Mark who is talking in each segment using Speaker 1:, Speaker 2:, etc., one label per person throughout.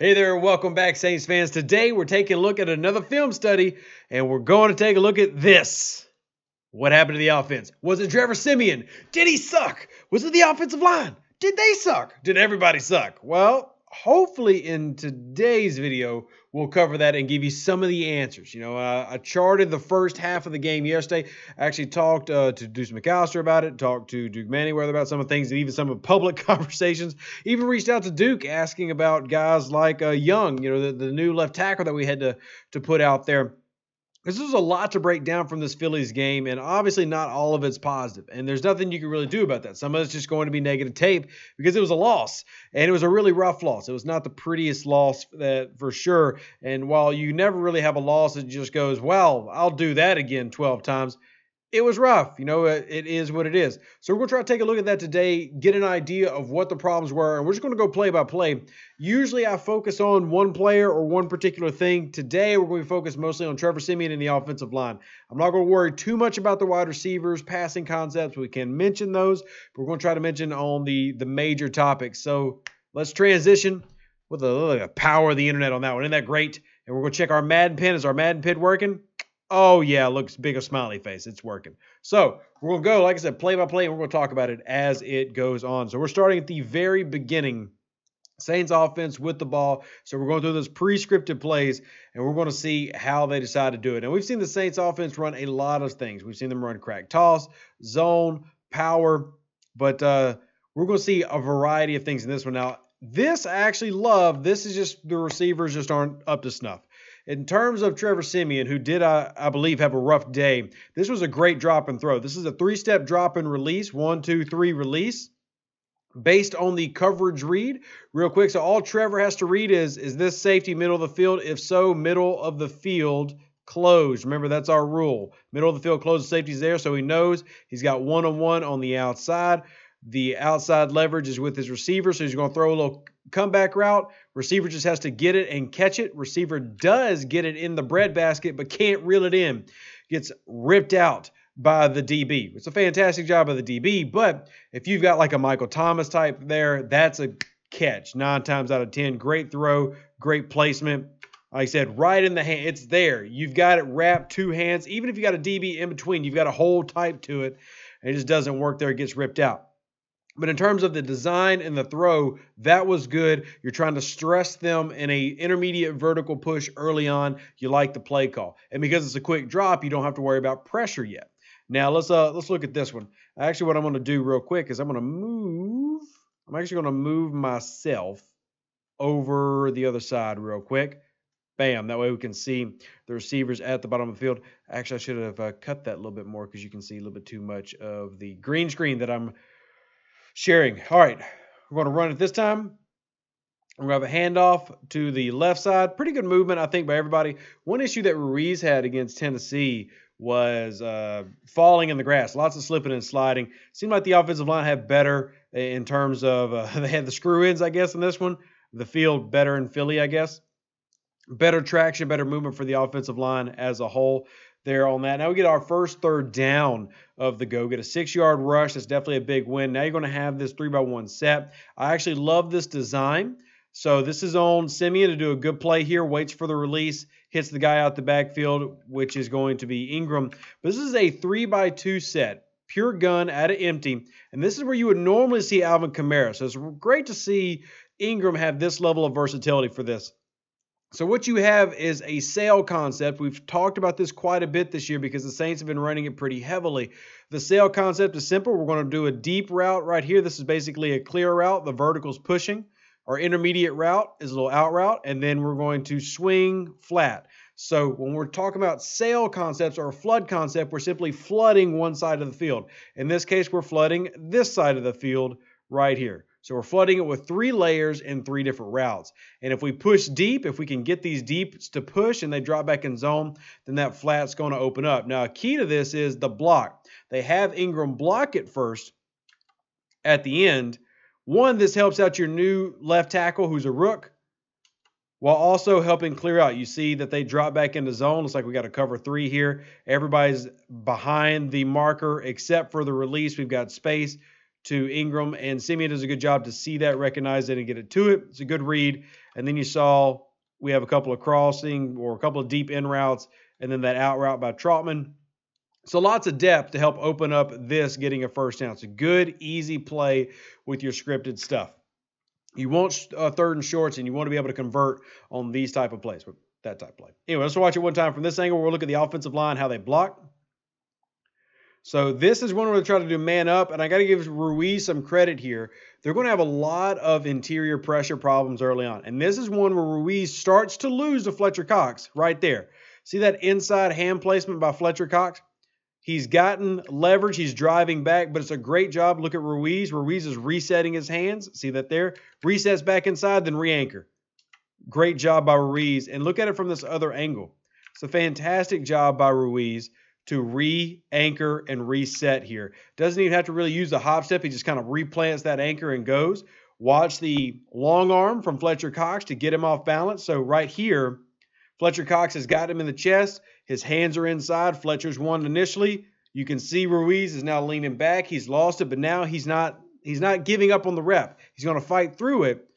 Speaker 1: Hey there, welcome back, Saints fans. Today we're taking a look at another film study, and we're going to take a look at this. What happened to the offense? Was it Trevor Siemian? Did he suck? Was it the offensive line? Did they suck? Did everybody suck? Well, hopefully in today's video, we'll cover that and give you some of the answers. I charted the first half of the game yesterday. I actually talked to Deuce McAllister about it, talked to Duke Manyweather about some of the things, and even some of the public conversations. Even reached out to Duke asking about guys like Young, the new left tackle that we had to put out there. This is a lot to break down from this Phillies game, and obviously not all of it's positive. And there's nothing you can really do about that. Some of it's just going to be negative tape because it was a loss, and it was a really rough loss. It was not the prettiest loss for sure. And while you never really have a loss that just goes, well, I'll do that again 12 times, it was rough. It is what it is. So we're going to try to take a look at that today, get an idea of what the problems were, and we're just going to go play by play. Usually I focus on one player or one particular thing. Today we're going to focus mostly on Trevor Simeon and the offensive line. I'm not going to worry too much about the wide receivers, passing concepts. We can mention those, but we're going to try to mention on the major topics. So let's transition with the power of the internet on that one. Isn't that great? And we're going to check our Madden pin. Is our Madden pin working? Oh, yeah, looks big, a smiley face. It's working. So we're going to go, like I said, play by play, and we're going to talk about it as it goes on. So we're starting at the very beginning. Saints offense with the ball. So we're going through those pre-scripted plays, and we're going to see how they decide to do it. And we've seen the Saints offense run a lot of things. We've seen them run crack toss, zone, power, but we're going to see a variety of things in this one. Now, this I actually love. This is just the receivers just aren't up to snuff. In terms of Trevor Siemian, who did, I believe, have a rough day, this was a great drop and throw. This is a three-step drop and release, 1, 2, 3 release, based on the coverage read. Real quick, so all Trevor has to read is this safety middle of the field? If so, middle of the field closed. Remember, that's our rule. Middle of the field closed, the safety's there, so he knows he's got one-on-one on the outside. The outside leverage is with his receiver, so he's going to throw a little comeback route. Receiver just has to get it and catch it. Receiver does get it in the breadbasket, but can't reel it in. Gets ripped out by the DB. It's a fantastic job of the DB, but if you've got like a Michael Thomas type there, that's a catch 9 times out of 10. Great throw, great placement. Like I said, right in the hand. It's there. You've got it wrapped 2 hands. Even if you got a DB in between, you've got a whole type to it, and it just doesn't work there. It gets ripped out. But in terms of the design and the throw, that was good. You're trying to stress them in a intermediate vertical push early on. You like the play call. And because it's a quick drop, you don't have to worry about pressure yet. Now, let's look at this one. Actually, what I'm going to do real quick is I'm actually going to move myself over the other side real quick. Bam. That way we can see the receivers at the bottom of the field. Actually, I should have cut that a little bit more because you can see a little bit too much of the green screen that I'm sharing. All right, we're going to run it this time. We're going to have a handoff to the left side. Pretty good movement, I think, by everybody. One issue that Ruiz had against Tennessee was falling in the grass. Lots of slipping and sliding. Seemed like the offensive line had better in terms of they had the screw-ins, I guess, in this one. The field better in Philly, I guess. Better traction, better movement for the offensive line as a whole there on that. Now we get our first third down of the go. Get a 6-yard rush. That's definitely a big win. Now you're going to have this 3-by-1 set. I actually love this design. So this is on Simeon to do a good play here. Waits for the release. Hits the guy out the backfield, which is going to be Ingram. But this is a 3-by-2 set. Pure gun at an empty. And this is where you would normally see Alvin Kamara. So it's great to see Ingram have this level of versatility for this. So what you have is a sail concept. We've talked about this quite a bit this year because the Saints have been running it pretty heavily. The sail concept is simple. We're going to do a deep route right here. This is basically a clear route. The vertical's pushing. Our intermediate route is a little out route, and then we're going to swing flat. So when we're talking about sail concepts or a flood concept, we're simply flooding one side of the field. In this case, we're flooding this side of the field right here. So we're flooding it with 3 layers and 3 different routes. And if we push deep, if we can get these deeps to push and they drop back in zone, then that flat's going to open up. Now, a key to this is the block. They have Ingram block it first at the end. One, this helps out your new left tackle who's a rook, while also helping clear out. You see that they drop back into zone. Looks like we got a cover 3 here. Everybody's behind the marker except for the release. We've got space to Ingram, and Simeon does a good job to see that, recognize it, and get it to it. It's a good read. And then you saw we have a couple of crossing or a couple of deep in routes, and then that out route by Trotman. So lots of depth to help open up this getting a first down. It's a good, easy play with your scripted stuff. You want third and shorts, and you want to be able to convert on these type of plays, that type of play. Anyway, let's watch it one time from this angle. We'll look at the offensive line, how they block. So this is one where they try to do man up, and I got to give Ruiz some credit here. They're going to have a lot of interior pressure problems early on, and this is one where Ruiz starts to lose to Fletcher Cox right there. See that inside hand placement by Fletcher Cox? He's gotten leverage. He's driving back, but it's a great job. Look at Ruiz. Ruiz is resetting his hands. See that there? Resets back inside, then re-anchor. Great job by Ruiz. And look at it from this other angle. It's a fantastic job by Ruiz to re-anchor and reset here. Doesn't even have to really use the hop step. He just kind of replants that anchor and goes. Watch the long arm from Fletcher Cox to get him off balance. So right here, Fletcher Cox has got him in the chest. His hands are inside. Fletcher's won initially. You can see Ruiz is now leaning back. He's lost it, but now he's not giving up on the rep. He's going to fight through it.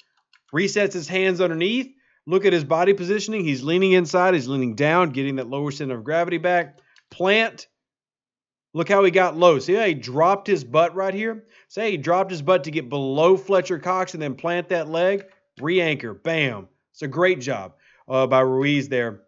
Speaker 1: Resets his hands underneath. Look at his body positioning. He's leaning inside. He's leaning down, getting that lower center of gravity back. Plant. Look how he got low. See how he dropped his butt right here? Say he dropped his butt to get below Fletcher Cox and then plant that leg. Re-anchor. Bam. It's a great job by Ruiz there.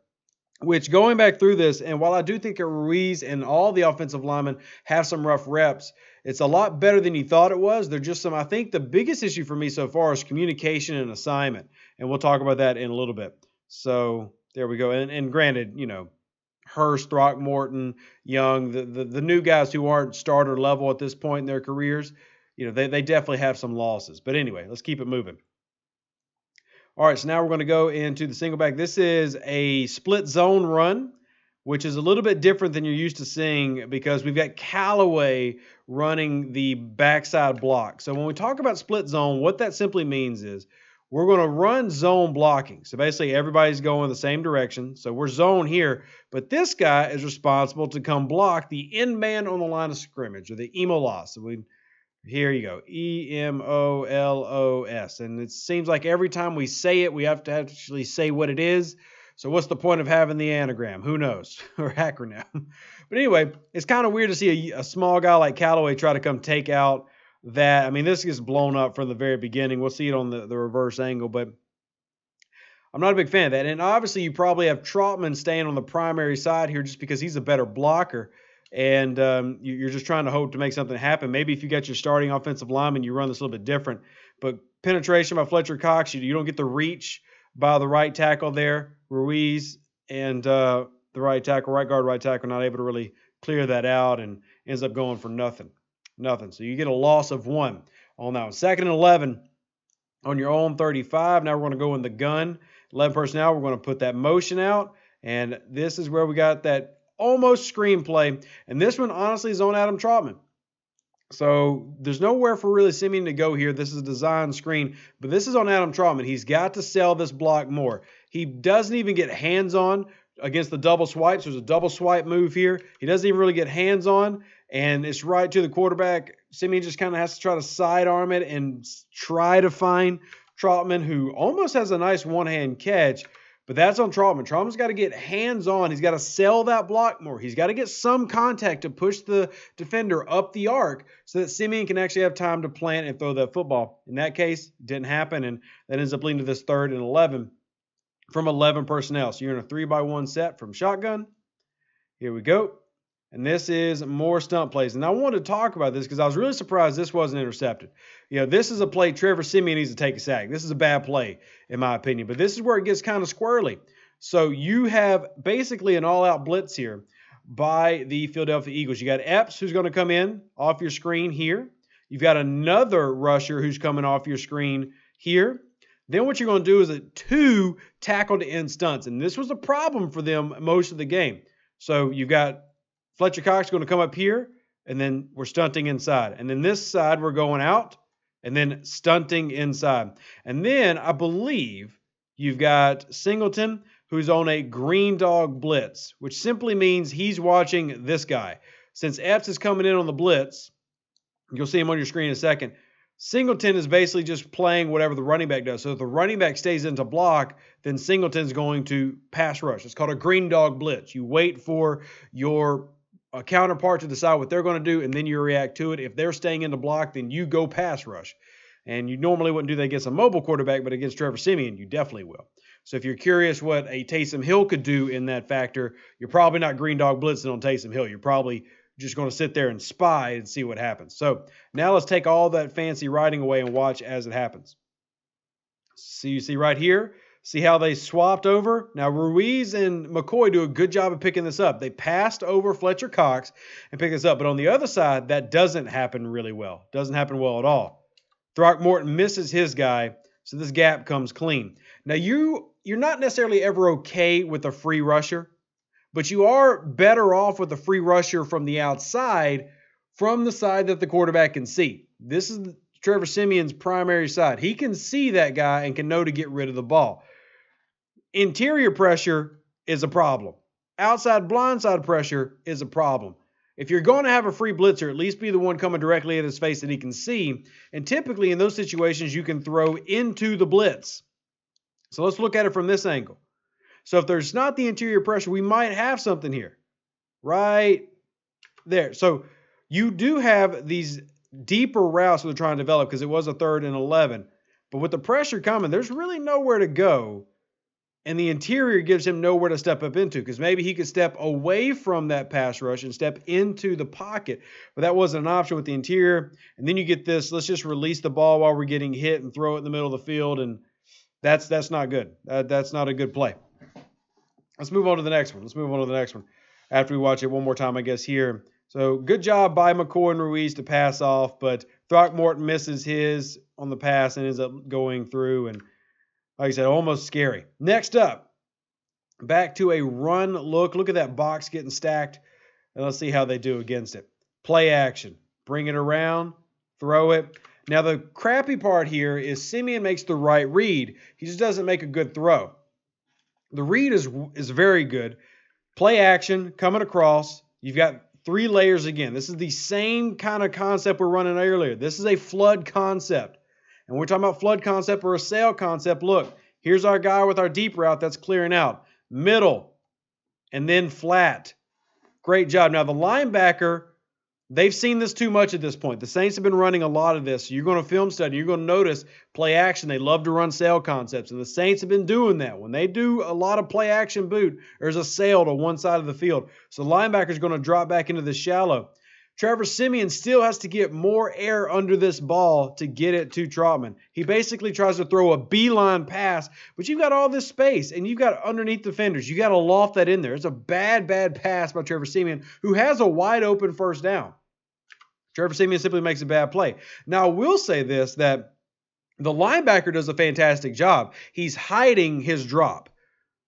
Speaker 1: Which, going back through this, and while I do think that Ruiz and all the offensive linemen have some rough reps, it's a lot better than you thought it was. They're just I think the biggest issue for me so far is communication and assignment. And we'll talk about that in a little bit. So there we go. And granted, Hurst, Throckmorton, Young, the new guys who aren't starter level at this point in their careers, they definitely have some losses. But anyway, let's keep it moving. All right, so now we're going to go into the single back. This is a split zone run, which is a little bit different than you're used to seeing because we've got Callaway running the backside block. So when we talk about split zone, what that simply means is we're going to run zone blocking. So basically everybody's going the same direction. So we're zone here, but this guy is responsible to come block the end man on the line of scrimmage, or the EMOLOS. So here you go, EMOLOS. And it seems like every time we say it, we have to actually say what it is. So what's the point of having the anagram? Who knows? Or acronym. But anyway, it's kind of weird to see a small guy like Callaway try to come take out that. I mean, this gets blown up from the very beginning. We'll see it on the reverse angle, but I'm not a big fan of that. And obviously, you probably have Trotman staying on the primary side here just because he's a better blocker. And you're just trying to hope to make something happen. Maybe if you got your starting offensive lineman, you run this a little bit different. But penetration by Fletcher Cox, you don't get the reach by the right tackle there. Ruiz and the right tackle, right guard, right tackle, not able to really clear that out and ends up going for nothing. So you get a loss of 1 on that one. 2nd and 11 on your own 35. Now we're going to go in the gun. 11 personnel, we're going to put that motion out. And this is where we got that almost screenplay. And this one, honestly, is on Adam Trotman. So there's nowhere for really Simeon to go here. This is a design screen, but this is on Adam Trotman. He's got to sell this block more. He doesn't even get hands-on against the double swipes. There's a double swipe move here. He doesn't even really get hands-on, and it's right to the quarterback. Simeon just kind of has to try to sidearm it and try to find Trotman, who almost has a nice one-hand catch. But that's on Trotman. Trotman's got to get hands-on. He's got to sell that block more. He's got to get some contact to push the defender up the arc so that Simeon can actually have time to plant and throw that football. In that case, it didn't happen, and that ends up leading to this 3rd and 11 from 11 personnel. So you're in a 3-by-1 set from shotgun. Here we go. And this is more stunt plays. And I wanted to talk about this because I was really surprised this wasn't intercepted. This is a play Trevor Siemian needs to take a sack. This is a bad play, in my opinion. But this is where it gets kind of squirrely. So you have basically an all-out blitz here by the Philadelphia Eagles. You got Epps, who's going to come in off your screen here. You've got another rusher who's coming off your screen here. Then what you're going to do is a 2 tackle-to-end stunts. And this was a problem for them most of the game. So you've got Fletcher Cox going to come up here, and then we're stunting inside. And then this side, we're going out, and then stunting inside. And then I believe you've got Singleton, who's on a green dog blitz, which simply means he's watching this guy. Since Epps is coming in on the blitz, You'll see him on your screen in a second. Singleton is basically just playing whatever the running back does. So if the running back stays into block, then Singleton's going to pass rush. It's called a green dog blitz. You wait for your counterpart to decide what they're going to do, and then you react to it. If they're staying into block, then you go pass rush. And you normally wouldn't do that against a mobile quarterback, but against Trevor Siemian, you definitely will. So if you're curious what a Taysom Hill could do in that factor, you're probably not green dog blitzing on Taysom Hill. You're probably just going to sit there and spy and see what happens. So now let's take all that fancy writing away and watch as it happens. So you see right here, see how they swapped over? Now Ruiz and McCoy do a good job of picking this up. They passed over Fletcher Cox and picked this up. But on the other side, that doesn't happen really well. Doesn't happen well at all. Throckmorton misses his guy, so this gap comes clean. Now you're not necessarily ever okay with a free rusher, but you are better off with a free rusher from the outside, from the side that the quarterback can see. This is Trevor Simeon's primary side. He can see that guy and can know to get rid of the ball. Interior pressure is a problem. Outside blindside pressure is a problem. If you're going to have a free blitzer, at least be the one coming directly at his face that he can see. And typically in those situations, you can throw into the blitz. So let's look at it from this angle. So if there's not the interior pressure, we might have something here. Right there. So you do have these deeper routes that they're trying to develop because it was a 3rd and 11. But with the pressure coming, there's really nowhere to go. And the interior gives him nowhere to step up into because maybe he could step away from that pass rush and step into the pocket. But that wasn't an option with the interior. And then you get this, let's just release the ball while we're getting hit and throw it in the middle of the field. And that's not good. That's not a good play. Let's move on to the next one. After we watch it one more time, I guess, here. So good job by McCoy and Ruiz to pass off. But Throckmorton misses his on the pass and ends up going through. And like I said, almost scary. Next up, back to a run look. Look at that box getting stacked. And let's see how they do against it. Play action. Bring it around. Throw it. Now, the crappy part here is Simeon makes the right read. He just doesn't make a good throw. The read is very good. Play action, coming across. You've got 3 layers again. This is the same kind of concept we're running earlier. This is a flood concept. And we're talking about flood concept or a sail concept. Look, here's our guy with our deep route that's clearing out. Middle, and then flat. Great job. Now, the linebacker, they've seen this too much at this point. The Saints have been running a lot of this. So you're going to film study. You're going to notice play action. They love to run sail concepts. And the Saints have been doing that. When they do a lot of play action boot, there's a sail to one side of the field. So the linebacker's going to drop back into the shallow. Trevor Siemian still has to get more air under this ball to get it to Trotman. He basically tries to throw a beeline pass, but you've got all this space, and you've got underneath defenders. You got to loft that in there. It's a bad pass by Trevor Siemian, who has a wide open first down. Trevor Siemian simply makes a bad play. Now, I will say this, that the linebacker does a fantastic job. He's hiding his drop.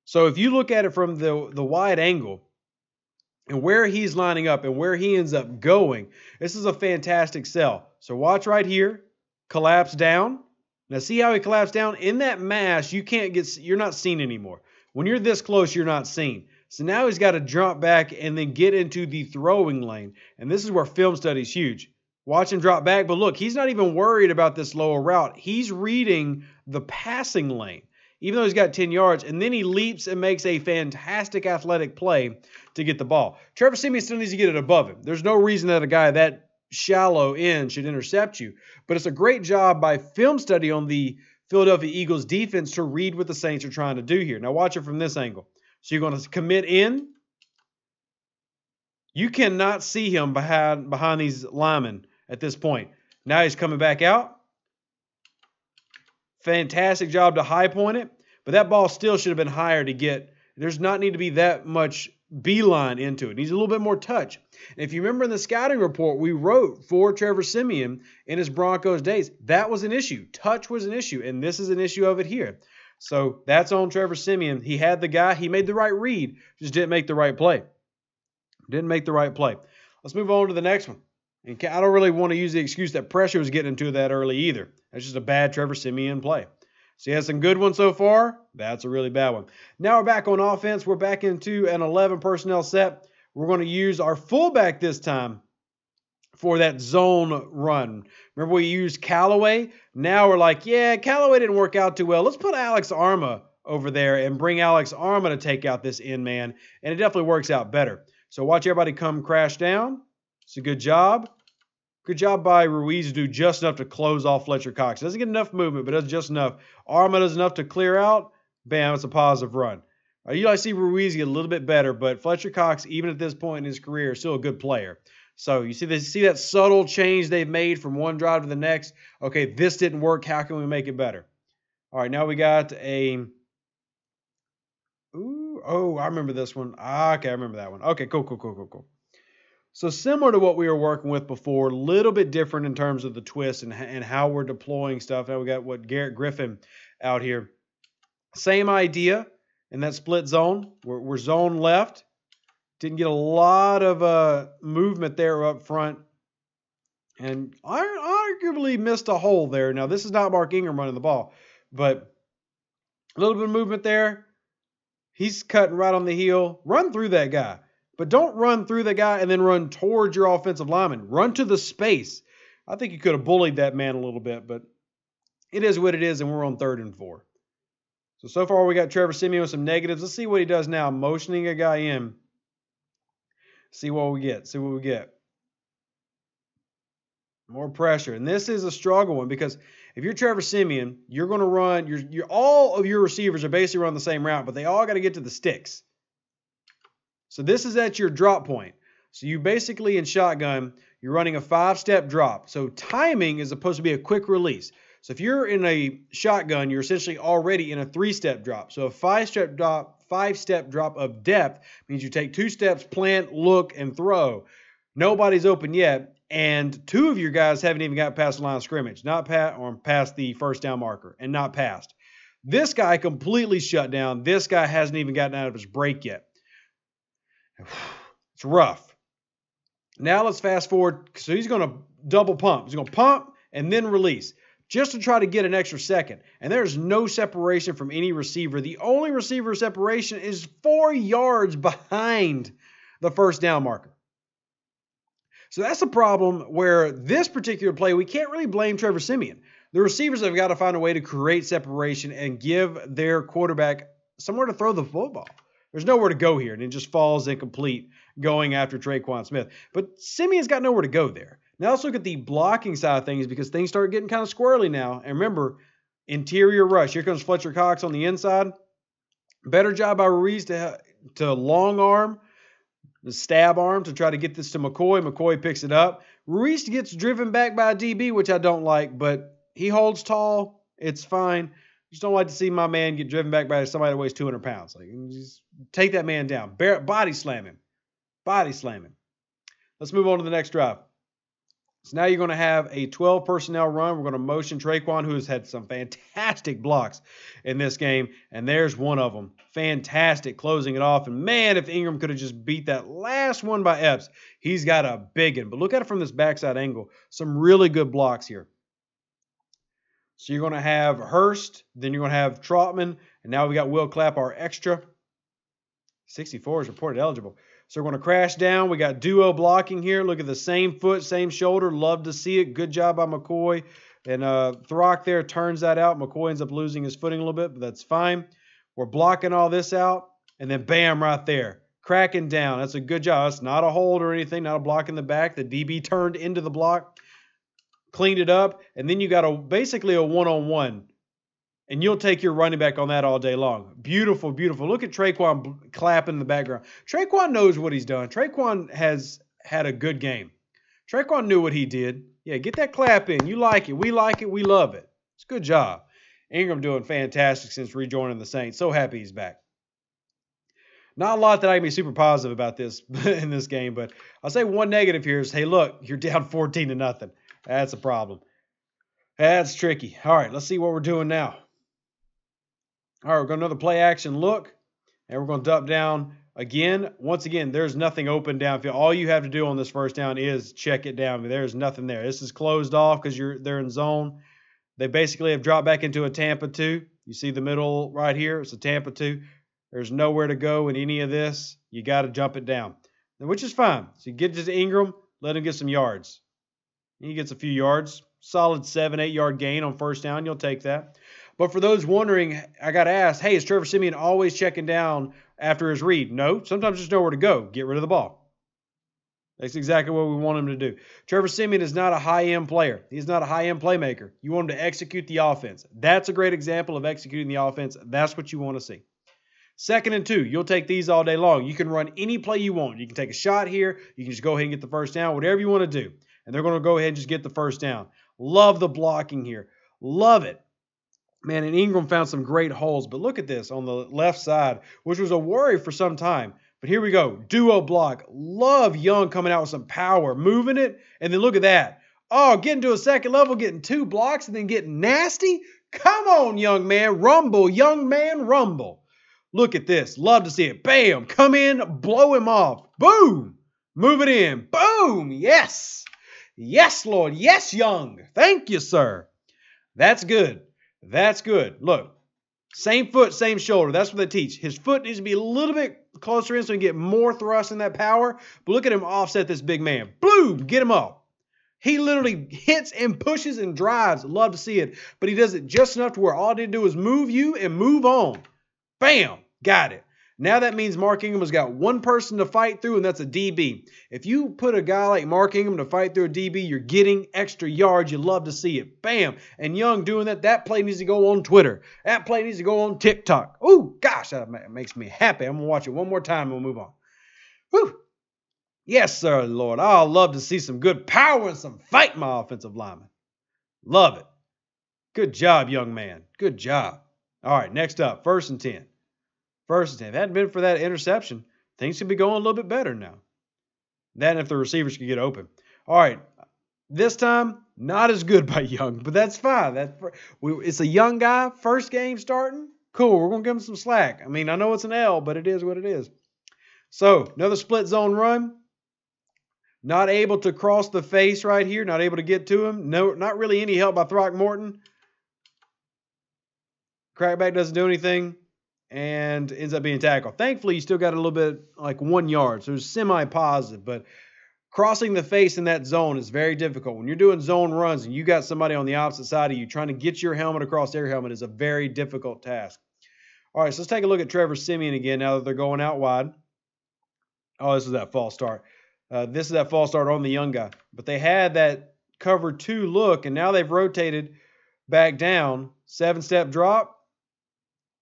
Speaker 1: So if you look at it from the wide angle, and where he's lining up and where he ends up going, this is a fantastic sell. So watch right here. Collapse down. Now see how he collapsed down? In that mass, you're not seen anymore. When you're this close, you're not seen. So now he's got to drop back and then get into the throwing lane. And this is where film study is huge. Watch him drop back, but look, he's not even worried about this lower route. He's reading the passing lane, even though he's got 10 yards, and then he leaps and makes a fantastic athletic play to get the ball. Trevor Siemian still needs to get it above him. There's no reason that a guy that shallow in should intercept you, but it's a great job by film study on the Philadelphia Eagles defense to read what the Saints are trying to do here. Now watch it from this angle. So you're going to commit in. You cannot see him behind these linemen at this point. Now he's coming back out. Fantastic job to high point it, but that ball still should have been higher to get. There's not need to be that much beeline into it. It needs a little bit more touch. And if you remember in the scouting report we wrote for Trevor Siemian in his Broncos days, that was an issue. Touch was an issue, and this is an issue of it here. So that's on Trevor Siemian. He had the guy. He made the right read, just didn't make the right play. Let's move on to the next one. And I don't really want to use the excuse that pressure was getting into that early either. That's just a bad Trevor Siemian play. So he has some good ones so far. That's a really bad one. Now we're back on offense. We're back into an 11 personnel set. We're going to use our fullback this time for that zone run. Remember we used Callaway? Now we're like, yeah, Callaway didn't work out too well. Let's put Alex Arma over there and bring Alex Arma to take out this end man, and it definitely works out better. So watch everybody come crash down. It's a good job. Good job by Ruiz to do just enough to close off Fletcher Cox. Doesn't get enough movement, but does just enough. Arma does enough to clear out. Bam, it's a positive run. You like to see Ruiz get a little bit better, but Fletcher Cox, even at this point in his career, is still a good player. So you see that subtle change they've made from one drive to the next. Okay, this didn't work. How can we make it better? All right, now we got a... Ooh, oh, I remember this one. Okay, I remember that one. Okay, cool. So similar to what we were working with before, a little bit different in terms of the twist and how we're deploying stuff. Now we got what Garrett Griffin out here. Same idea in that split zone. We're zone left. Didn't get a lot of movement there up front. And arguably missed a hole there. Now, this is not Mark Ingram running the ball, but a little bit of movement there. He's cutting right on the heel. Run through that guy. But don't run through the guy and then run towards your offensive lineman. Run to the space. I think you could have bullied that man a little bit, but it is what it is, and we're on 3rd and 4. So far we got Trevor Simeon with some negatives. Let's see what he does now. Motioning a guy in. See what we get. More pressure. And this is a struggle one because if you're Trevor Simeon, you're going to run, all of your receivers are basically running the same route, but they all got to get to the sticks. So this is at your drop point. So you basically, in shotgun, you're running a 5-step drop. So timing is supposed to be a quick release. So if you're in a shotgun, you're essentially already in a 3-step drop. So a 5-step drop of depth means you take 2 steps, plant, look, and throw. Nobody's open yet, and 2 of your guys haven't even got past the line of scrimmage, or past the first down marker, and not past. This guy completely shut down. This guy hasn't even gotten out of his break yet. It's rough. Now let's fast forward. So he's going to double pump. He's going to pump and then release just to try to get an extra second. And there's no separation from any receiver. The only receiver separation is 4 yards behind the first down marker. So that's a problem where this particular play, we can't really blame Trevor Siemian. The receivers have got to find a way to create separation and give their quarterback somewhere to throw the football. There's nowhere to go here, and it just falls incomplete going after Traquan Smith. But Simeon's got nowhere to go there. Now let's look at the blocking side of things because things start getting kind of squirrely now. And remember, interior rush. Here comes Fletcher Cox on the inside. Better job by Ruiz to long arm, the stab arm to try to get this to McCoy. McCoy picks it up. Ruiz gets driven back by a DB, which I don't like, but he holds tall. It's fine. Just don't like to see my man get driven back by somebody that weighs 200 pounds. Like, just take that man down. Body slam him. Let's move on to the next drive. So now you're going to have a 12 personnel run. We're going to motion Traquan, who has had some fantastic blocks in this game. And there's one of them. Fantastic closing it off. And man, if Ingram could have just beat that last one by Epps, he's got a big one. But look at it from this backside angle. Some really good blocks here. So you're going to have Hurst, then you're going to have Trotman, and now we got Will Clapp, our extra. 64 is reported eligible. So we're going to crash down. We got duo blocking here. Look at the same foot, same shoulder. Love to see it. Good job by McCoy. And Throck there turns that out. McCoy ends up losing his footing a little bit, but that's fine. We're blocking all this out, and then bam, right there. Cracking down. That's a good job. That's not a hold or anything, not a block in the back. The DB turned into the block. Cleaned it up, and then you got basically a one-on-one, and you'll take your running back on that all day long. Beautiful. Look at Traquan clapping in the background. Traquan knows what he's done. Traquan has had a good game. Traquan knew what he did. Yeah, get that clap in. You like it. We like it. We love it. It's a good job. Ingram doing fantastic since rejoining the Saints. So happy he's back. Not a lot that I can be super positive about this in this game, but I'll say one negative here is, hey, look, you're down 14-0. That's a problem. That's tricky. All right, let's see what we're doing now. All right, we're going to another play action look, and we're going to dump down again. Once again, there's nothing open downfield. All you have to do on this first down is check it down. There's nothing there. This is closed off because they're in zone. They basically have dropped back into a Tampa 2. You see the middle right here? It's a Tampa 2. There's nowhere to go in any of this. You got to jump it down, which is fine. So you get to Ingram, let him get some yards. He gets a few yards, solid 7, 8 yard gain on first down. You'll take that. But for those wondering, I got to ask, hey, is Trevor Siemian always checking down after his read? No, sometimes there's nowhere to go. Get rid of the ball. That's exactly what we want him to do. Trevor Siemian is not a high-end player. He's not a high-end playmaker. You want him to execute the offense. That's a great example of executing the offense. That's what you want to see. 2nd and 2, you'll take these all day long. You can run any play you want. You can take a shot here. You can just go ahead and get the first down, whatever you want to do. And they're going to go ahead and just get the first down. Love the blocking here. Love it. Man, and Ingram found some great holes. But look at this on the left side, which was a worry for some time. But here we go. Duo block. Love Young coming out with some power, moving it. And then look at that. Oh, getting to a second level, getting 2 blocks, and then getting nasty. Come on, young man. Rumble, young man, rumble. Look at this. Love to see it. Bam. Come in, blow him off. Boom. Move it in. Boom. Yes. Yes, Lord. Yes, Young. Thank you, sir. That's good. That's good. Look, same foot, same shoulder. That's what they teach. His foot needs to be a little bit closer in so he can get more thrust in that power. But look at him offset this big man. Boom. Get him up. He literally hits and pushes and drives. Love to see it. But he does it just enough to where all he did do is move you and move on. Bam! Got it. Now that means Mark Ingram has got one person to fight through, and that's a DB. If you put a guy like Mark Ingram to fight through a DB, you're getting extra yards. You love to see it. Bam! And Young doing that. That play needs to go on Twitter. That play needs to go on TikTok. Oh, gosh, that makes me happy. I'm going to watch it one more time and we'll move on. Whew. Yes, sir, Lord. I'll love to see some good power and some fight, my offensive lineman. Love it. Good job, young man. Good job. All right, next up, 1st and 10. 1st and 10. If it hadn't been for that interception, things could be going a little bit better now. That and if the receivers could get open. All right, this time, not as good by Young, but that's fine. It's a young guy, first game starting. Cool, we're going to give him some slack. I mean, I know it's an L, but it is what it is. So, another split zone run. Not able to cross the face right here. Not able to get to him. No, not really any help by Throckmorton. Crackback doesn't do anything and ends up being tackled. Thankfully, you still got a little bit, like 1 yard, so it was semi-positive. But crossing the face in that zone is very difficult. When you're doing zone runs and you got somebody on the opposite side of you trying to get your helmet across their helmet is a very difficult task. All right, so let's take a look at Trevor Simeon again now that they're going out wide. Oh, this is that false start. This is that false start on the young guy. But they had that cover 2 look, and now they've rotated back down. 7-step drop.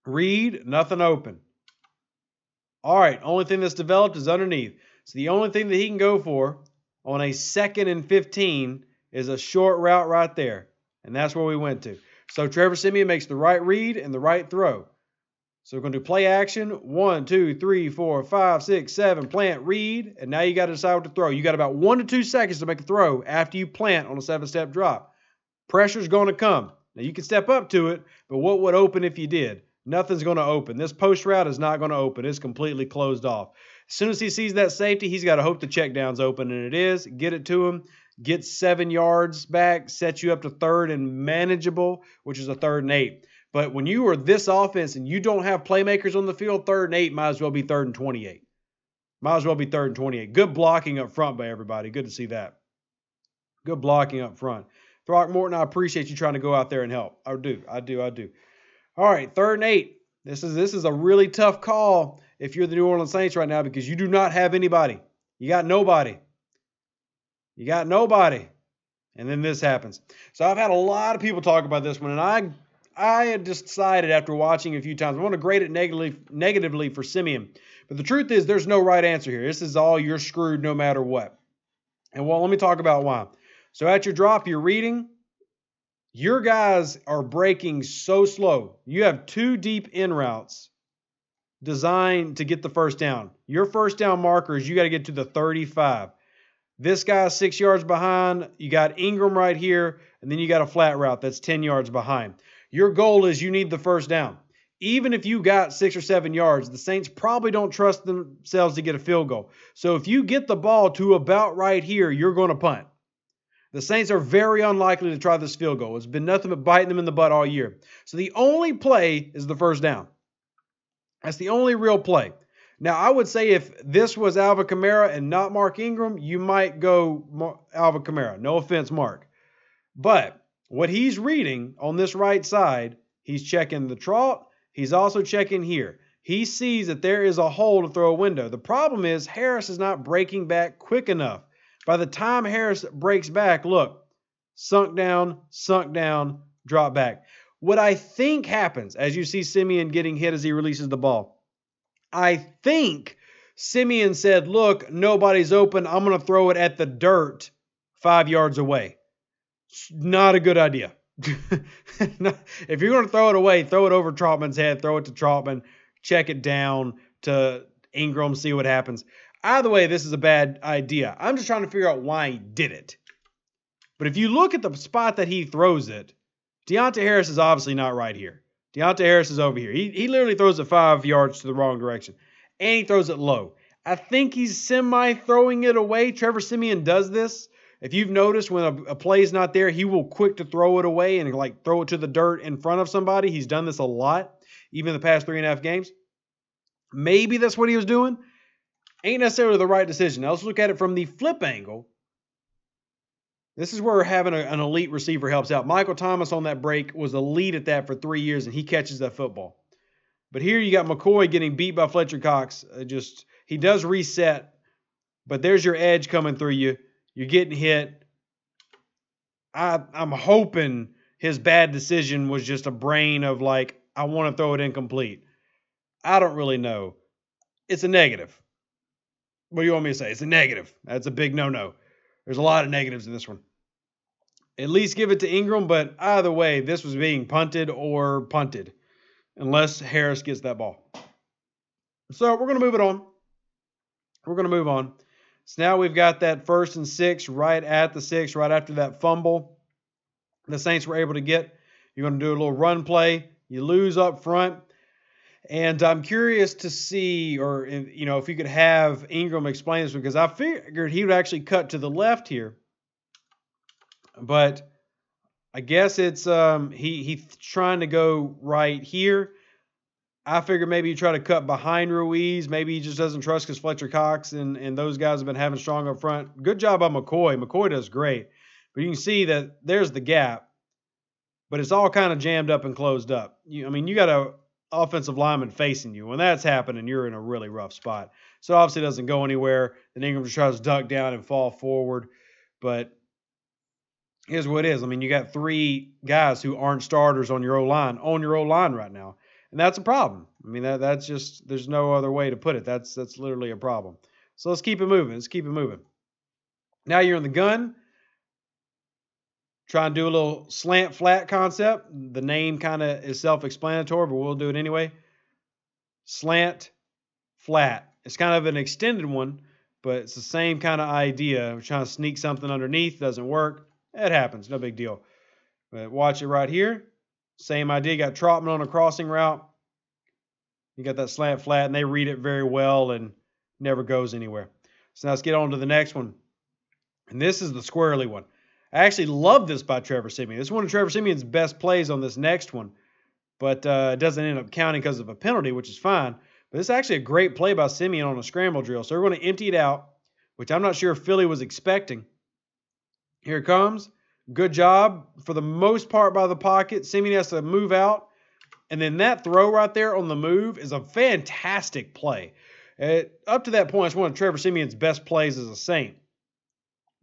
Speaker 1: Read, nothing open. All right, only thing that's developed is underneath. So the only thing that he can go for on a 2nd and 15 is a short route right there. And that's where we went to. So Trevor Siemian makes the right read and the right throw. So we're going to do play action. 1, 2, 3, 4, 5, 6, 7. Plant, read. And now you got to decide what to throw. You got about 1 to 2 seconds to make a throw after you plant on a 7-step drop. Pressure's going to come. Now you can step up to it, but what would open if you did? Nothing's going to open. This post route is not going to open. It's completely closed off. As soon as he sees that safety, he's got to hope the check down's open, and it is. Get it to him. Get 7 yards back. Set you up to 3rd and manageable, which is a 3rd and 8. But when you are this offense and you don't have playmakers on the field, 3rd and 8 might as well be 3rd and 28. Might as well be 3rd and 28. Good blocking up front by everybody. Good to see that. Good blocking up front. Throckmorton, I appreciate you trying to go out there and help. I do. All right, 3rd and 8. This is a really tough call if you're the New Orleans Saints right now because you do not have anybody. You got nobody. And then this happens. So I've had a lot of people talk about this one, and I had decided after watching a few times, I want to grade it negatively for Simeon. But the truth is there's no right answer here. This is all you're screwed no matter what. And well, let me talk about why. So at your drop, you're reading. Your guys are breaking so slow. You have 2 deep in routes designed to get the first down. Your first down markers, you got to get to the 35. This guy's 6 yards behind. You got Ingram right here, and then you got a flat route that's 10 yards behind. Your goal is you need the first down. Even if you got 6 or 7 yards, the Saints probably don't trust themselves to get a field goal. So if you get the ball to about right here, you're going to punt. The Saints are very unlikely to try this field goal. It's been nothing but biting them in the butt all year. So the only play is the first down. That's the only real play. Now, I would say if this was Alvin Kamara and not Mark Ingram, you might go Alvin Kamara. No offense, Mark. But what he's reading on this right side, he's checking the trot. He's also checking here. He sees that there is a hole to throw a window. The problem is Harris is not breaking back quick enough. By the time Harris breaks back, look, sunk down, drop back. What I think happens as you see Simeon getting hit as he releases the ball, I think Simeon said, look, nobody's open. I'm going to throw it at the dirt 5 yards away. Not a good idea. If you're going to throw it away, throw it over Trotman's head, throw it to Trotman, check it down to Ingram, see what happens. Either way, this is a bad idea. I'm just trying to figure out why he did it. But if you look at the spot that he throws it, Deontay Harris is obviously not right here. Deontay Harris is over here. He literally throws it 5 yards to the wrong direction. And he throws it low. I think he's semi-throwing it away. Trevor Siemian does this. If you've noticed when a play is not there, he will quick to throw it away and like throw it to the dirt in front of somebody. He's done this a lot, even in the past 3.5 games. Maybe that's what he was doing. Ain't necessarily the right decision. Now let's look at it from the flip angle. This is where having an elite receiver helps out. Michael Thomas on that break was elite at that for 3 years, and he catches that football. But here you got McCoy getting beat by Fletcher Cox. He does reset, but there's your edge coming through you. You're getting hit. I'm hoping his bad decision was just a brain of like, I want to throw it incomplete. I don't really know. It's a negative. What do you want me to say? It's a negative. That's a big no-no. There's a lot of negatives in this one. At least give it to Ingram, but either way, this was being punted or punted. Unless Harris gets that ball. So we're going to move it on. We're going to move on. So now we've got that 1st and 6 right at the 6, right after that fumble the Saints were able to get. You're going to do a little run play. You lose up front. And I'm curious to see, or if you could have Ingram explain this, because I figured he would actually cut to the left here. But I guess it's he's trying to go right here. I figured maybe you try to cut behind Ruiz. Maybe he just doesn't trust because Fletcher Cox and those guys have been having strong up front. Good job by McCoy. McCoy does great. But you can see that there's the gap. But it's all kind of jammed up and closed up. You got a offensive lineman facing you. When that's happening, you're in a really rough spot. So obviously it doesn't go anywhere. Then Ingram just tries to duck down and fall forward. But here's what it is. You got 3 guys who aren't starters on your O-line right now. And that's a problem. That's just, there's no other way to put it. That's literally a problem. So let's keep it moving. Now you're in the gun. Try and do a little slant flat concept. The name kind of is self-explanatory, but we'll do it anyway. Slant flat. It's kind of an extended one, but it's the same kind of idea. We're trying to sneak something underneath. Doesn't work. It happens. No big deal. But watch it right here. Same idea. You got Trotman on a crossing route. You got that slant flat, and they read it very well and never goes anywhere. So now let's get on to the next one. And this is the squirrely one. I actually love this by Trevor Siemian. This is one of Trevor Siemian's best plays on this next one. But it doesn't end up counting because of a penalty, which is fine. But this is actually a great play by Siemian on a scramble drill. So we're going to empty it out, which I'm not sure if Philly was expecting. Here it comes. Good job for the most part by the pocket. Siemian has to move out. And then that throw right there on the move is a fantastic play. Up to that point, it's one of Trevor Siemian's best plays as a Saint.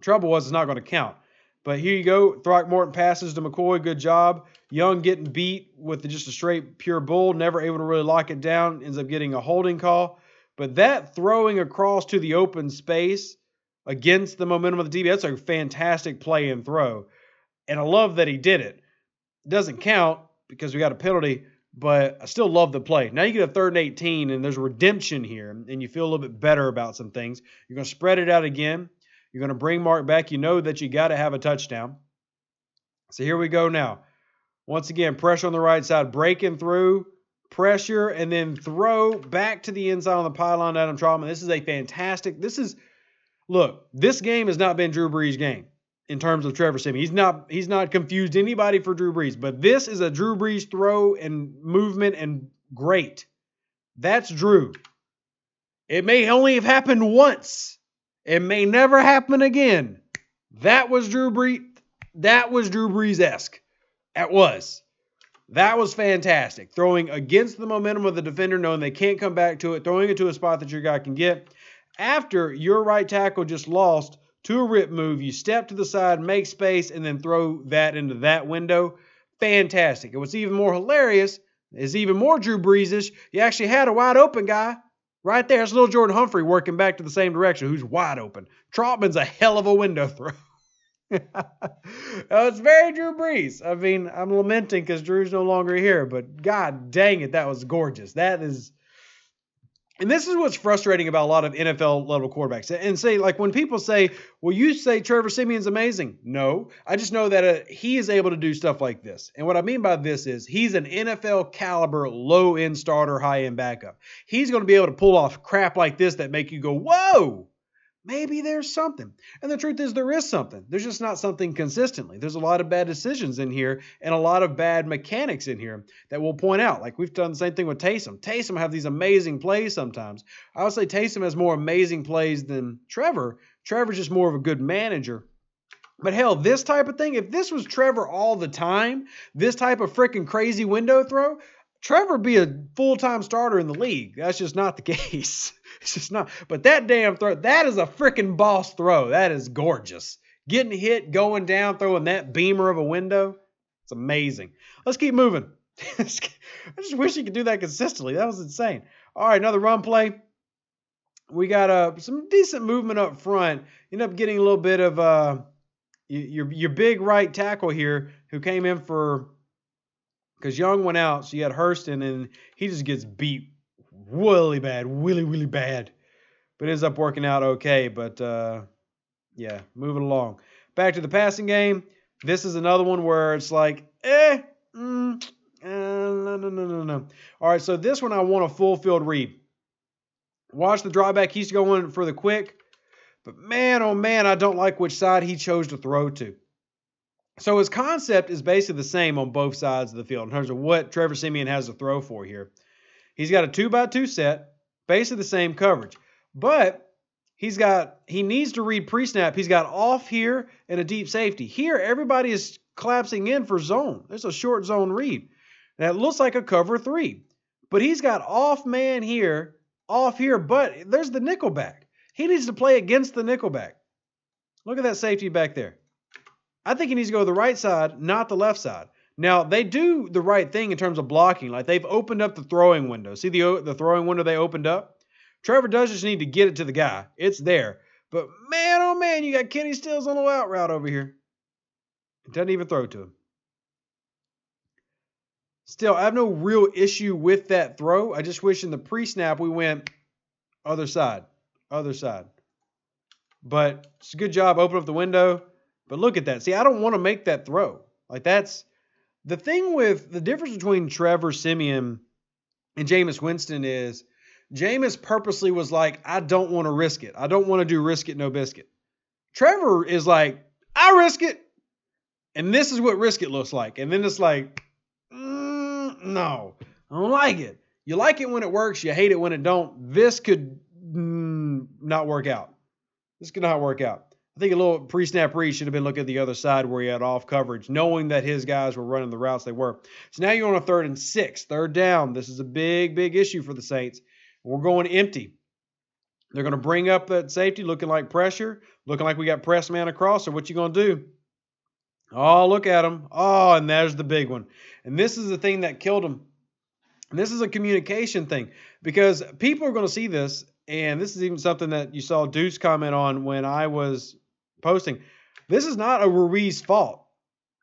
Speaker 1: Trouble was it's not going to count. But here you go. Throckmorton passes to McCoy. Good job. Young getting beat with just a straight pure bull. Never able to really lock it down. Ends up getting a holding call. But that throwing across to the open space against the momentum of the DB, that's a fantastic play and throw. And I love that he did it. It doesn't count because we got a penalty, but I still love the play. Now you get a 3rd and 18, and there's redemption here, and you feel a little bit better about some things. You're going to spread it out again. You're going to bring Mark back. You know that you got to have a touchdown. So here we go now. Once again, pressure on the right side, breaking through, pressure, and then throw back to the inside on the pylon to Adam Trotman. This is a fantastic – look, this game has not been Drew Brees' game in terms of Trevor Siemian. He's not confused anybody for Drew Brees, but this is a Drew Brees throw and movement and great. That's Drew. It may only have happened once. It may never happen again. That was Drew Brees. That was Drew Brees-esque. That was fantastic. Throwing against the momentum of the defender, knowing they can't come back to it, throwing it to a spot that your guy can get. After your right tackle just lost to a rip move, you step to the side, make space, and then throw that into that window. Fantastic. And what's even more hilarious is even more Drew Brees-ish. You actually had a wide open guy right there. It's little Jordan Humphrey working back to the same direction, who's wide open. Trotman's a hell of a window throw. It's very Drew Brees. I mean, I'm lamenting because Drew's no longer here, but God dang it, that was gorgeous. And this is what's frustrating about a lot of NFL level quarterbacks. And say, like, when people say, well, you say Trevor Simeon's amazing. No, I just know that he is able to do stuff like this. And what I mean by this is he's an NFL caliber, low end starter, high end backup. He's going to be able to pull off crap like this that make you go, whoa. Maybe there's something. And the truth is there is something. There's just not something consistently. There's a lot of bad decisions in here and a lot of bad mechanics in here that we'll point out. Like we've done the same thing with Taysom. Taysom have these amazing plays sometimes. I would say Taysom has more amazing plays than Trevor. Trevor's just more of a good manager. But hell, this type of thing, if this was Trevor all the time, this type of freaking crazy window throw, Trevor would be a full-time starter in the league. That's just not the case. It's just not. But that damn throw, that is a freaking boss throw. That is gorgeous. Getting hit, going down, throwing that beamer of a window. It's amazing. Let's keep moving. I just wish he could do that consistently. That was insane. All right, another run play. We got some decent movement up front. End up getting a little bit of your big right tackle here who came in for, because Young went out, so you had Hurston, and he just gets beat really bad. But ends up working out okay. But, yeah, moving along. Back to the passing game. This is another one where it's like, no. All right, so this one I want a full field read. Watch the drawback. He's going for the quick. But, man, oh, man, I don't like which side he chose to throw to. So his concept is basically the same on both sides of the field in terms of what Trevor Siemian has to throw for here. He's got a 2x2 set, basically the same coverage. But he needs to read pre-snap. He's got off here and a deep safety. Here, everybody is collapsing in for zone. There's a short zone read. And it looks like a cover 3. But he's got off man here, off here, but there's the nickelback. He needs to play against the nickelback. Look at that safety back there. I think he needs to go to the right side, not the left side. Now, they do the right thing in terms of blocking. Like, they've opened up the throwing window. See the throwing window they opened up? Trevor does just need to get it to the guy. It's there. But, man, oh, man, you got Kenny Stills on the out route over here. It doesn't even throw to him. Still, I have no real issue with that throw. I just wish in the pre-snap we went other side. But it's a good job. Open up the window. But look at that. See, I don't want to make that throw. Like, that's the thing with the difference between Trevor Siemian and Jameis Winston is Jameis purposely was like, I don't want to risk it. I don't want to do risk it, no biscuit. Trevor is like, I risk it. And this is what risk it looks like. And then it's like, no, I don't like it. You like it when it works. You hate it when it don't. This could not work out. This could not work out. I think a little pre-snap read should have been looking at the other side where he had off coverage, knowing that his guys were running the routes they were. So now you're on a 3rd and 6, third down. This is a big issue for the Saints. We're going empty. They're going to bring up that safety, looking like pressure, looking like we got press man across. So what you going to do? Oh, look at him. Oh, and there's the big one. And this is the thing that killed him. And this is a communication thing because people are going to see this, and this is even something that you saw Deuce comment on when I was posting. This is not a Ruiz fault.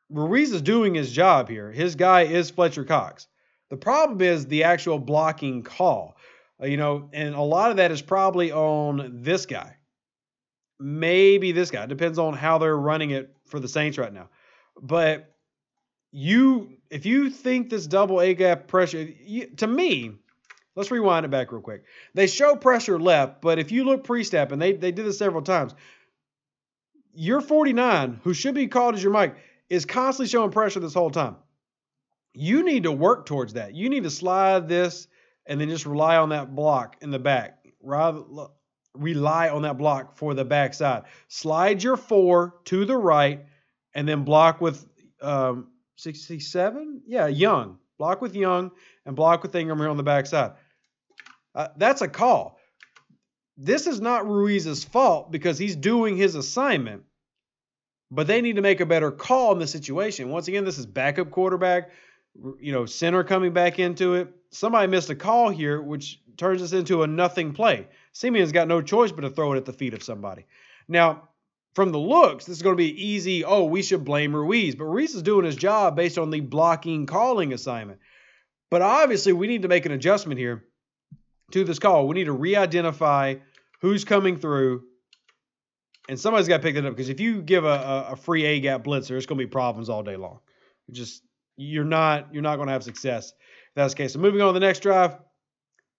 Speaker 1: Ruiz is doing his job here. His guy is Fletcher Cox. The problem is the actual blocking call, and a lot of that is probably on this guy. Maybe this guy. It depends on how they're running it for the Saints right now. But if you think this double A-gap pressure, to me, let's rewind it back real quick. They show pressure left, but if you look pre-snap, and they did this several times, your 49, who should be called as your Mike, is constantly showing pressure this whole time. You need to work towards that. You need to slide this and then just rely on that block in the back. rely on that block for the backside. Slide your 4 to the right and then block with 67? Yeah, Young. Block with Young and block with Ingram here on the backside. That's a call. This is not Ruiz's fault because he's doing his assignment, but they need to make a better call in the situation. Once again, this is backup quarterback, center coming back into it. Somebody missed a call here, which turns this into a nothing play. Simeon's got no choice but to throw it at the feet of somebody. Now, from the looks, this is going to be easy. Oh, we should blame Ruiz. But Ruiz is doing his job based on the blocking calling assignment. But obviously, we need to make an adjustment here to this call. We need to re-identify who's coming through. And somebody's got to pick it up because if you give a free A-gap blitzer, there's going to be problems all day long. You're not going to have success if that's the case. So moving on to the next drive,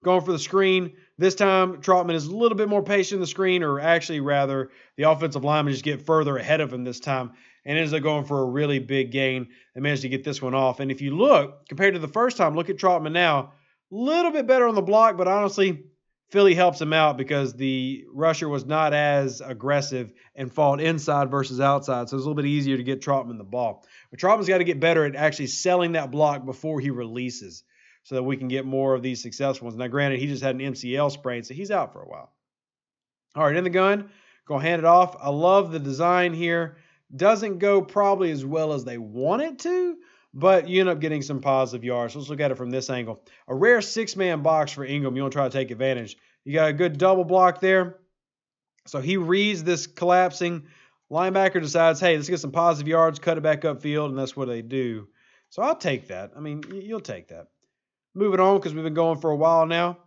Speaker 1: going for the screen. This time, Trotman is a little bit more patient in the screen, or actually, rather, the offensive linemen just get further ahead of him this time and ends up going for a really big gain. They managed to get this one off. And if you look, compared to the first time, look at Trotman now. A little bit better on the block, but honestly, Philly helps him out because the rusher was not as aggressive and fought inside versus outside, so it's a little bit easier to get Trotman the ball. But Trotman's got to get better at actually selling that block before he releases so that we can get more of these successful ones. Now, granted, he just had an MCL sprain, so he's out for a while. All right, in the gun, go hand it off. I love the design here. Doesn't go probably as well as they want it to, but you end up getting some positive yards. So let's look at it from this angle. A rare 6-man box for Ingram. You want to try to take advantage. You got a good double block there. So he reads this collapsing. Linebacker decides, hey, let's get some positive yards, cut it back upfield, and that's what they do. So I'll take that. I mean, you'll take that. Moving on because we've been going for a while now.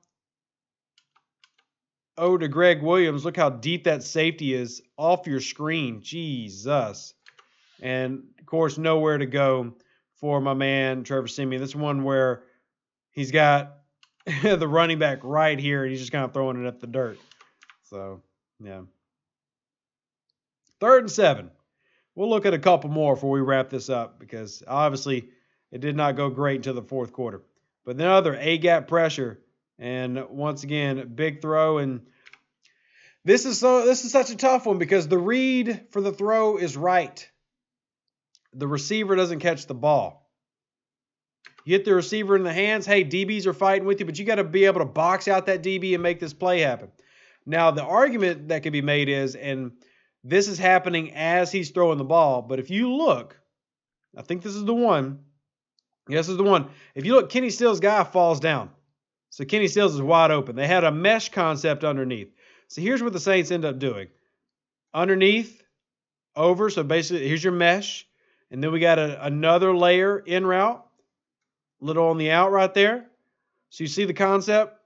Speaker 1: Oh, to Greg Williams. Look how deep that safety is off your screen. Jesus. And, of course, nowhere to go for my man, Trevor Siemian. This one where he's got the running back right here, and he's just kind of throwing it at the dirt. So, yeah. 3rd and 7. We'll look at a couple more before we wrap this up because, obviously, it did not go great until the 4th quarter. But another A-gap pressure. And once again, big throw. And this is such a tough one because the read for the throw is right. The receiver doesn't catch the ball. You hit the receiver in the hands. Hey, DBs are fighting with you, but you got to be able to box out that DB and make this play happen. Now, the argument that can be made is, and this is happening as he's throwing the ball, but if you look, I think this is the one. Yes, this is the one. If you look, Kenny Stills' guy falls down. So Kenny Stills is wide open. They had a mesh concept underneath. So here's what the Saints end up doing. Underneath, over, so basically here's your mesh. And then we got another layer in route. Little on the out right there. So you see the concept?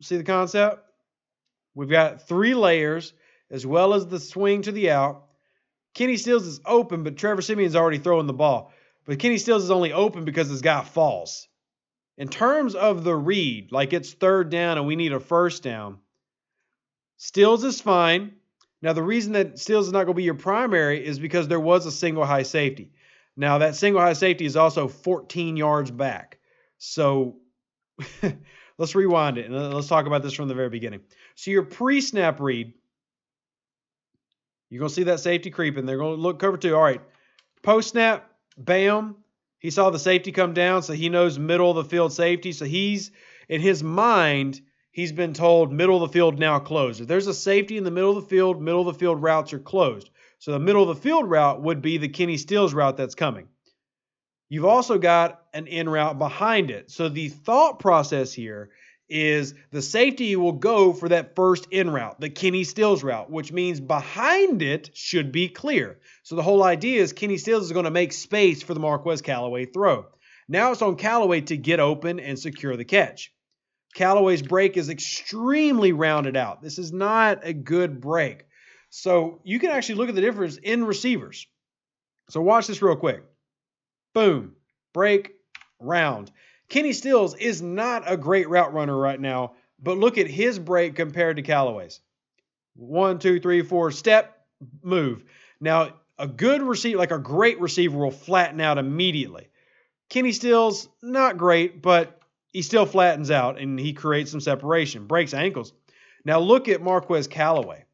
Speaker 1: See the concept? We've got 3 layers as well as the swing to the out. Kenny Stills is open, but Trevor Simeon's already throwing the ball. But Kenny Stills is only open because this guy falls. In terms of the read, like it's 3rd down and we need a 1st down, Stills is fine. Now, the reason that Stills is not going to be your primary is because there was a single high safety. Now, that single high safety is also 14 yards back. So let's rewind it, and let's talk about this from the very beginning. So your pre-snap read, you're going to see that safety creeping. They're going to look cover 2. All right, post-snap, bam. He saw the safety come down, so he knows middle of the field safety. So he's, in his mind, he's been told middle of the field now closed. If there's a safety in the middle of the field routes are closed. So the middle of the field route would be the Kenny Stills route that's coming. You've also got an in route behind it. So the thought process here is the safety will go for that first in route, the Kenny Stills route, which means behind it should be clear. So the whole idea is Kenny Stills is going to make space for the Marquez Callaway throw. Now it's on Callaway to get open and secure the catch. Callaway's break is extremely rounded out. This is not a good break. So you can actually look at the difference in receivers. So watch this real quick. Boom, break, round. Kenny Stills is not a great route runner right now, but look at his break compared to Callaway's. 1, 2, 3, 4, step, move. Now, a good receiver, like a great receiver, will flatten out immediately. Kenny Stills, not great, but he still flattens out and he creates some separation, breaks ankles. Now look at Marquez Callaway.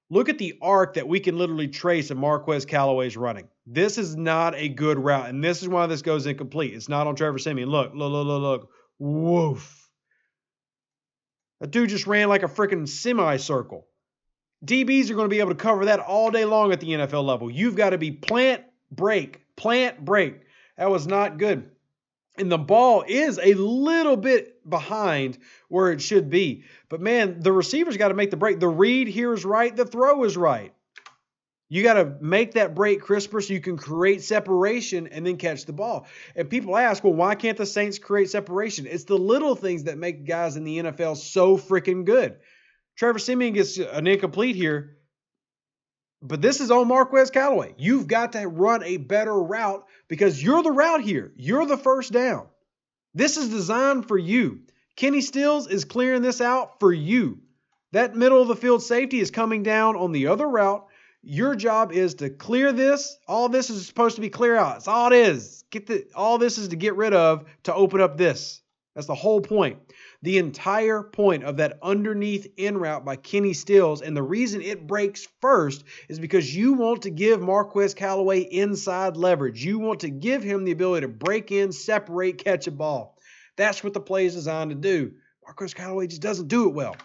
Speaker 1: Look at the arc that we can literally trace of Marquez Callaway's running. This is not a good route, and this is why this goes incomplete. It's not on Trevor Simeon. Look, look, look, look, look. Woof. That dude just ran like a freaking semicircle. DBs are going to be able to cover that all day long at the NFL level. You've got to be plant, break, plant, break. That was not good. And the ball is a little bit behind where it should be. But, man, the receiver's got to make the break. The read here is right. The throw is right. You got to make that break crisper so you can create separation and then catch the ball. And people ask, well, why can't the Saints create separation? It's the little things that make guys in the NFL so freaking good. Trevor Simeon gets an incomplete here, but this is on Marquez Callaway. You've got to run a better route because you're the route here. You're the first down. This is designed for you. Kenny Stills is clearing this out for you. That middle of the field safety is coming down on the other route. Your job is to clear this. All this is supposed to be clear out. That's all it is. All this is to get rid of to open up this. That's the whole point. The entire point of that underneath in route by Kenny Stills, and the reason it breaks first is because you want to give Marquez Callaway inside leverage. You want to give him the ability to break in, separate, catch a ball. That's what the play is designed to do. Marquez Callaway just doesn't do it well.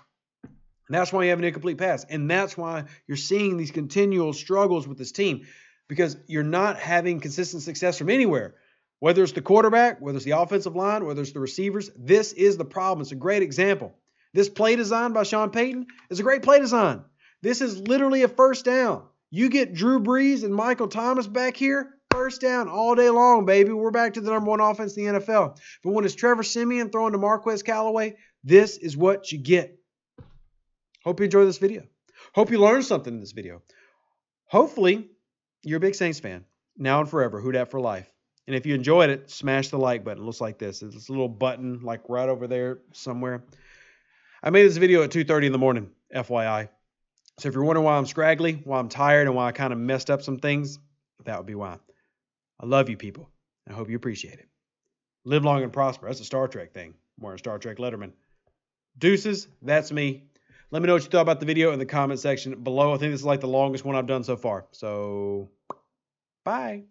Speaker 1: And that's why you have an incomplete pass. And that's why you're seeing these continual struggles with this team, because you're not having consistent success from anywhere. Whether it's the quarterback, whether it's the offensive line, whether it's the receivers, this is the problem. It's a great example. This play design by Sean Payton is a great play design. This is literally a first down. You get Drew Brees and Michael Thomas back here, first down all day long, baby. We're back to the number one offense in the NFL. But when it's Trevor Siemian throwing to Marquez Callaway, this is what you get. Hope you enjoyed this video. Hope you learned something in this video. Hopefully, you're a big Saints fan. Now and forever. Who dat for life. And if you enjoyed it, smash the like button. It looks like this. It's a little button like right over there somewhere. I made this video at 2:30 in the morning, FYI. So if you're wondering why I'm scraggly, why I'm tired, and why I kind of messed up some things, that would be why. I love you people. I hope you appreciate it. Live long and prosper. That's a Star Trek thing. I'm wearing Star Trek Letterman. Deuces, that's me. Let me know what you thought about the video in the comment section below. I think this is like the longest one I've done so far. So, bye.